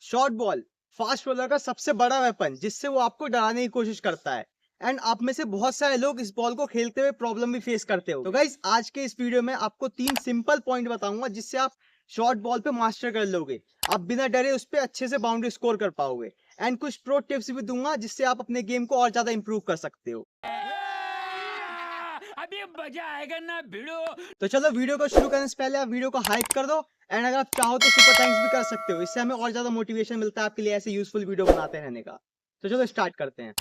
Short ball fast bowler का सबसे बड़ा वेपन जिससे वो आपको डराने की कोशिश करता है। एंड आप में से बहुत सारे लोग इस बॉल को खेलते हुए प्रॉब्लम भी फेस करते हो। तो गाइस आज के इस वीडियो में आपको 3 सिंपल पॉइंट बताऊंगा जिससे आप शॉर्ट बॉल पे मास्टर कर लोगे। आप बिना डरे उस पे अच्छे से बाउंड्री स्कोर कर पाओगे। एंड कुछ प्रो टिप्स भी दूंगा जिससे आप अपने गेम को और ज्यादा इंप्रूव कर सकते हो। अभी मजा आएगा ना भिड़ो। तो चलो वीडियो को शुरू करने से पहले आप वीडियो को हाइप कर दो। एंड अगर आप चाहो तो सुपर थैंक्स भी कर सकते हो। इससे हमें और ज्यादा मोटिवेशन मिलता है आपके लिए ऐसे यूजफुल वीडियो बनाते रहने का। तो चलो स्टार्ट करते हैं।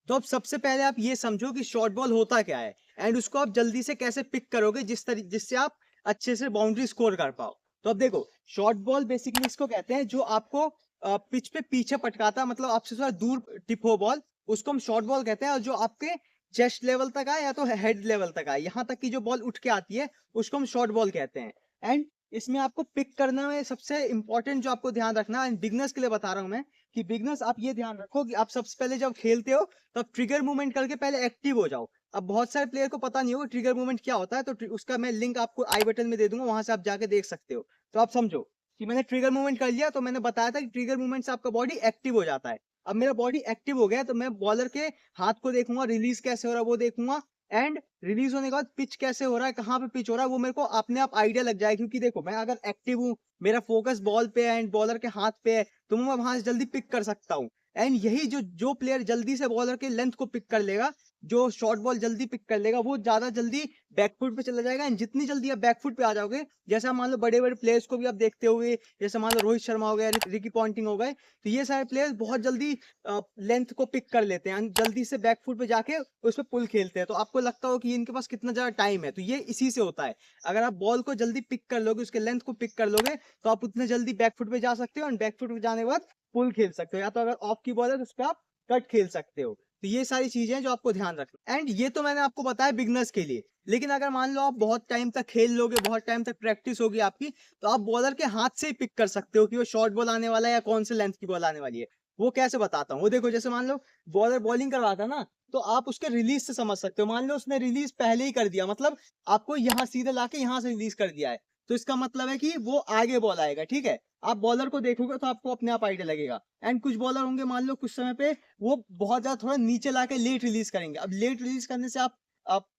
तो अब सबसे पहले आप ये समझो कि शॉर्ट बॉल होता क्या है एंड उसको आप जल्दी से कैसे पिक करोगे जिससे आप अच्छे से बाउंड्री स्कोर कर पाओ। तो अब देखो, शॉर्ट बॉल बेसिकली इसको कहते हैं जो आपको पिच पे पीछे पटकाता है, मतलब आपसे थोड़ा दूर टिप हो बॉल, उसको हम शॉर्ट बॉल कहते हैं। और जो आपके चेस्ट लेवल तक आए या तो हेड लेवल तक आए, यहाँ तक की जो बॉल उठ के आती है उसको हम शॉर्ट बॉल कहते हैं। एंड इसमें आपको पिक करने में सबसे इंपॉर्टेंट जो आपको ध्यान रखना है, बिगनर्स के लिए बता रहा हूं मैं, कि बिगनर्स आप ये ध्यान रखो कि आप सबसे पहले जब खेलते हो तो आप ट्रिगर मूवमेंट करके पहले एक्टिव हो जाओ। अब बहुत सारे प्लेयर को पता नहीं होगा ट्रिगर मूवमेंट क्या होता है, तो उसका मैं लिंक आपको आई बटन में दे दूंगा, वहां से आप जाके देख सकते हो। तो आप समझो कि मैंने ट्रिगर मूवमेंट कर लिया, तो मैंने बताया था कि ट्रिगर मूवमेंट से आपका बॉडी एक्टिव हो जाता है। अब मेरा बॉडी एक्टिव हो गया तो मैं बॉलर के हाथ को देखूंगा, रिलीज कैसे हो रहा है वो देखूंगा। एंड रिलीज होने के बाद पिच कैसे हो रहा है, कहाँ पे पिच हो रहा है, वो मेरे को अपने आप आइडिया लग जाए। क्योंकि देखो, मैं अगर एक्टिव हूँ, मेरा फोकस बॉल पे है एंड बॉलर के हाथ पे है, तो मैं वहां से जल्दी पिक कर सकता हूँ। एंड यही जो जो प्लेयर जल्दी से बॉलर के लेंथ को पिक कर लेगा, जो शॉर्ट बॉल जल्दी पिक कर लेगा, वो ज्यादा जल्दी बैकफुट पे चला जाएगा। एंड जितनी जल्दी आप बैकफुट पे आ जाओगे, जैसे मान लो बड़े बड़े प्लेयर्स को भी आप देखते होगे, जैसे मान लो रोहित शर्मा हो गया, रिकी पॉन्टिंग हो गए, तो ये सारे प्लेयर्स बहुत जल्दी लेंथ को पिक कर लेते हैं, जल्दी से बैकफुट पे जाके उस पर पुल खेलते हैं। तो आपको लगता हो कि इनके पास कितना ज्यादा टाइम है, तो ये इसी से होता है। अगर आप बॉल को जल्दी पिक कर लोगे, उसके लेंथ को पिक कर लोगे, तो आप उतने जल्दी बैकफुट पे जा सकते हो। और बैकफुट पे जाने के बाद पुल खेल सकते हो, या तो अगर ऑफ की बॉल है तो उस पर आप कट खेल सकते हो। तो ये सारी चीजें हैं जो आपको ध्यान रखना। एंड ये तो मैंने आपको बताया बिगनर्स के लिए। लेकिन अगर मान लो आप बहुत टाइम तक खेल लोगे, बहुत टाइम तक प्रैक्टिस होगी आपकी, तो आप बॉलर के हाथ से ही पिक कर सकते हो कि वो शॉर्ट बॉल आने वाला है या कौन से लेंथ की बॉल आने वाली है। वो कैसे बताता हूँ, वो देखो, जैसे मान लो बॉलर बॉलिंग कर रहा था ना, तो आप उसके रिलीज से समझ सकते हो। मान लो उसने रिलीज पहले ही कर दिया, मतलब आपको यहाँ सीधे लाके यहाँ से रिलीज कर दिया है, तो इसका मतलब है कि वो आगे बॉल आएगा। ठीक है, आप बॉलर को देखोगे तो आपको अपने आप आइडिया लगेगा। एंड कुछ बॉलर होंगे, मान लो कुछ समय पे वो बहुत ज्यादा थोड़ा नीचे लाके लेट रिलीज करेंगे। अब लेट रिलीज करने से आप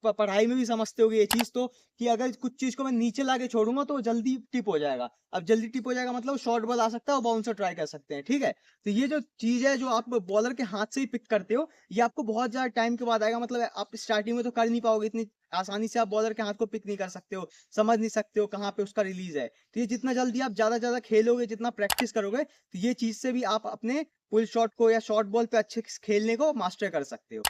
पढ़ाई में भी समझते होगे ये चीज, तो कि अगर कुछ चीज को मैं नीचे लाके छोड़ूंगा तो वो जल्दी टिप हो जाएगा। अब जल्दी टिप हो जाएगा मतलब शॉर्ट बॉल आ सकता है और बाउंसर ट्राई कर सकते हैं। ठीक है, तो ये जो चीज है जो आप बॉलर के हाथ से ही पिक करते हो, ये आपको बहुत ज्यादा टाइम के बाद आएगा। मतलब आप स्टार्टिंग में तो कर नहीं पाओगे, इतनी आसानी से आप बॉलर के हाथ को पिक नहीं कर सकते हो, समझ नहीं सकते हो कहाँ पे उसका रिलीज है। तो ये जितना जल्दी आप ज्यादा खेलोगे, जितना प्रैक्टिस करोगे, तो ये चीज से भी आप अपने पुल शॉट को या शॉर्ट बॉल पे अच्छे खेलने को मास्टर कर सकते हो।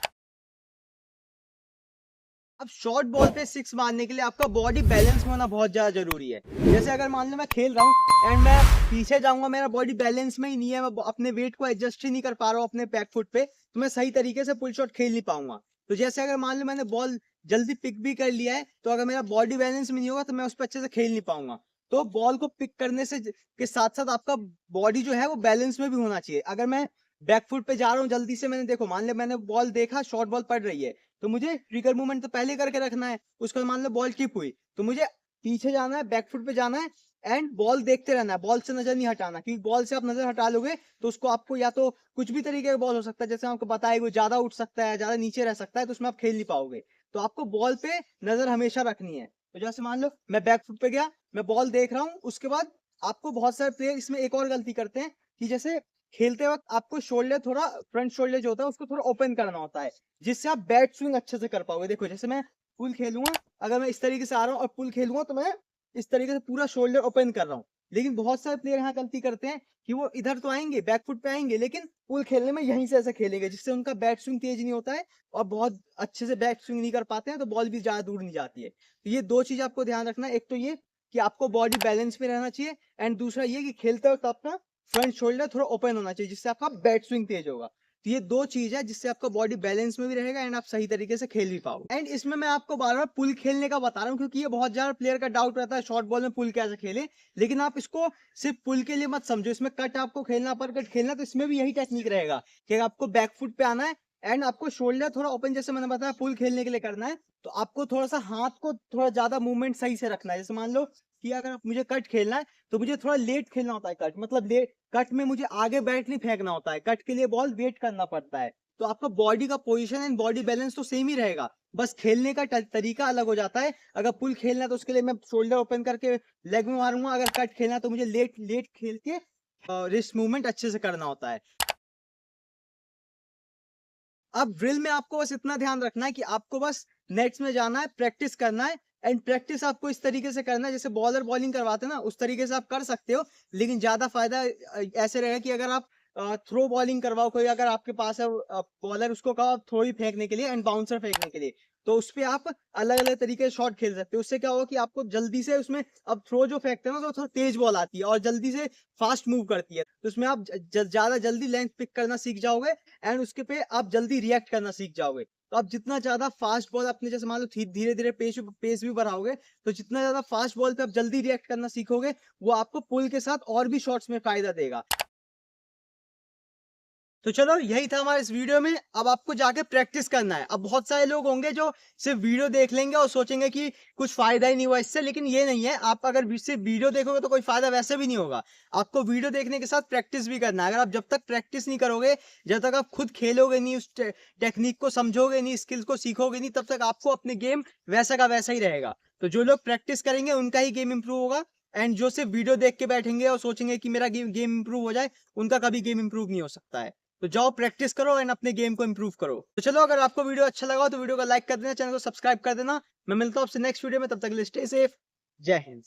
अब शॉर्ट बॉल पे सिक्स मारने के लिए आपका बॉडी बैलेंस में होना बहुत ज्यादा जरूरी है। जैसे अगर मान लो मैं खेल रहा हूँ एंड मैं पीछे जाऊंगा, मेरा बॉडी बैलेंस में ही नहीं है, मैं अपने वेट को एडजस्ट ही नहीं कर पा रहा हूँ अपने बैक फुट पे, तो मैं सही तरीके से पुल शॉट खेल नहीं पाऊंगा। तो जैसे अगर मान लो मैंने बॉल जल्दी पिक भी कर लिया है, तो अगर मेरा बॉडी बैलेंस में नहीं होगा तो मैं उस पर अच्छे से खेल नहीं पाऊंगा। तो बॉल को पिक करने से के साथ साथ आपका बॉडी जो है वो बैलेंस में भी होना चाहिए। अगर मैं बैकफुट पे जा रहा हूँ जल्दी से, मैंने देखो, मान लिया मैंने बॉल देखा, शॉर्ट बॉल पड़ रही है, तो मुझे ट्रिगर मूवमेंट तो पहले करके रखना है। उसके बाद मान लो बॉल टिप हुई, तो मुझे पीछे जाना है, बैकफुट पे जाना है एंड बॉल देखते रहना है, बॉल से नजर नहीं हटाना। क्योंकि बॉल से आप नजर हटा लोगे तो उसको आपको या तो कुछ भी तरीके का बॉल हो सकता है, जैसे आपको बताया वो ज्यादा उठ सकता है, ज्यादा नीचे रह सकता है, तो उसमें आप खेल नहीं पाओगे। तो आपको बॉल पे नजर हमेशा रखनी है। तो जैसे मान लो मैं बैकफुट पे गया, मैं बॉल देख रहा हूँ, उसके बाद आपको बहुत सारे प्लेयर इसमें एक और गलती करते हैं कि जैसे खेलते वक्त आपको शोल्डर थोड़ा, फ्रंट शोल्डर जो होता है उसको थोड़ा ओपन करना होता है, जिससे आप बैट स्विंग अच्छे से कर पाओगे। देखो, जैसे मैं पुल खेलूंगा, अगर मैं इस तरीके से आ रहा हूँ और पुल खेलूंगा, तो मैं इस तरीके से पूरा शोल्डर ओपन कर रहा हूँ। लेकिन बहुत सारे प्लेयर यहाँ गलती करते हैं कि वो इधर तो आएंगे, बैकफुट पे आएंगे, लेकिन पुल खेलने में यहीं से ऐसे खेलेंगे, जिससे उनका बैट स्विंग तेज नहीं होता है और बहुत अच्छे से बैट स्विंग नहीं कर पाते हैं, तो बॉल भी ज्यादा दूर नहीं जाती है। तो ये दो चीज आपको ध्यान रखना है, एक तो ये कि आपको बॉडी बैलेंस में रहना चाहिए, एंड दूसरा ये कि खेलते वक्त आपका फ्रंट शोल्डर थोड़ा ओपन होना चाहिए, जिससे आपका बैट स्विंग तेज होगा। तो ये दो चीज है जिससे आपका बॉडी बैलेंस में भी रहेगा एंड आप सही तरीके से खेल भी पाओगे। एंड इसमें मैं आपको बार बार पुल खेलने का बता रहा हूँ, क्योंकि ये बहुत ज्यादा प्लेयर का डाउट रहता है शॉर्ट बॉल में पुल कैसे खेले। लेकिन आप इसको सिर्फ पुल के लिए मत समझो, इसमें कट आपको खेलना, अपर कट खेलना, तो इसमें भी यही टेक्निक रहेगा कि आपको बैक फुट पे आना है एंड आपको शोल्डर थोड़ा ओपन, जैसे मैंने बताया पुल खेलने के लिए करना है, तो आपको थोड़ा सा हाथ को थोड़ा ज्यादा मूवमेंट सही से रखना है। जैसे मान लो कि अगर मुझे कट खेलना है तो मुझे थोड़ा लेट खेलना होता है कट, मतलब लेट कट में मुझे आगे बैट नहीं फेंकना होता है, कट के लिए बॉल वेट करना पड़ता है। तो आपका बॉडी का पोजीशन एंड बॉडी बैलेंस तो सेम ही रहेगा, बस खेलने का तरीका अलग हो जाता है। अगर पुल खेलना है तो उसके लिए मैं शोल्डर ओपन करके लेग में मारूंगा, अगर कट खेलना है तो मुझे लेट लेट खेल के रिस्ट मूवमेंट अच्छे से करना होता है। अब ड्रिल में आपको बस इतना ध्यान रखना है कि आपको बस नेट्स में जाना है, प्रैक्टिस करना है। एंड प्रैक्टिस आपको इस तरीके से करना है जैसे बॉलर बॉलिंग करवाते हैं ना, उस तरीके से आप कर सकते हो। लेकिन ज्यादा फायदा ऐसे रहेगा कि अगर आप थ्रो बॉलिंग करवाओ, कोई अगर आपके पास है बॉलर, उसको कहो आप थ्रो ही फेंकने के लिए एंड बाउंसर फेंकने के लिए, तो उस पे आप अलग अलग तरीके से शॉट खेल सकते हो। उससे क्या होगा कि आपको जल्दी से उसमें, अब थ्रो जो फेंकते हैं ना तो थोड़ा तेज बॉल आती है और जल्दी से फास्ट मूव करती है, तो उसमें आप ज्यादा जल्दी लेंथ पिक करना सीख जाओगे एंड उसके पे आप जल्दी रिएक्ट करना सीख जाओगे। तो आप जितना ज्यादा फास्ट बॉल अपने, जैसे मान लो धीरे धीरे पेस भी बढ़ाओगे, तो जितना ज्यादा फास्ट बॉल पे आप जल्दी रिएक्ट करना सीखोगे, वो आपको पुल के साथ और भी शॉट्स में फायदा देगा। तो चलो यही था हमारे इस वीडियो में। अब आपको जाके प्रैक्टिस करना है। अब बहुत सारे लोग होंगे जो सिर्फ वीडियो देख लेंगे और सोचेंगे कि कुछ फायदा ही नहीं हुआ इससे, लेकिन ये नहीं है। आप अगर सिर्फ वीडियो देखोगे तो कोई फायदा वैसे भी नहीं होगा। आपको वीडियो देखने के साथ प्रैक्टिस भी करना है। अगर आप जब तक प्रैक्टिस नहीं करोगे, जब तक आप खुद खेलोगे नहीं, उस टेक्निक को समझोगे नहीं, स्किल्स को सीखोगे नहीं, तब तक आपको अपने गेम वैसा का वैसा ही रहेगा। तो जो लोग प्रैक्टिस करेंगे उनका ही गेम इंप्रूव होगा, एंड जो सिर्फ वीडियो देख के बैठेंगे और सोचेंगे कि मेरा गेम गेम इंप्रूव हो जाए, उनका कभी गेम इंप्रूव नहीं हो सकता है। तो जाओ प्रैक्टिस करो एंड अपने गेम को इंप्रूव करो। तो चलो, अगर आपको वीडियो अच्छा लगा हो तो वीडियो को लाइक कर देना, चैनल को सब्सक्राइब कर देना। मैं मिलता हूँ आपसे नेक्स्ट वीडियो में, तब तक के लिए स्टे सेफ। जय हिंद।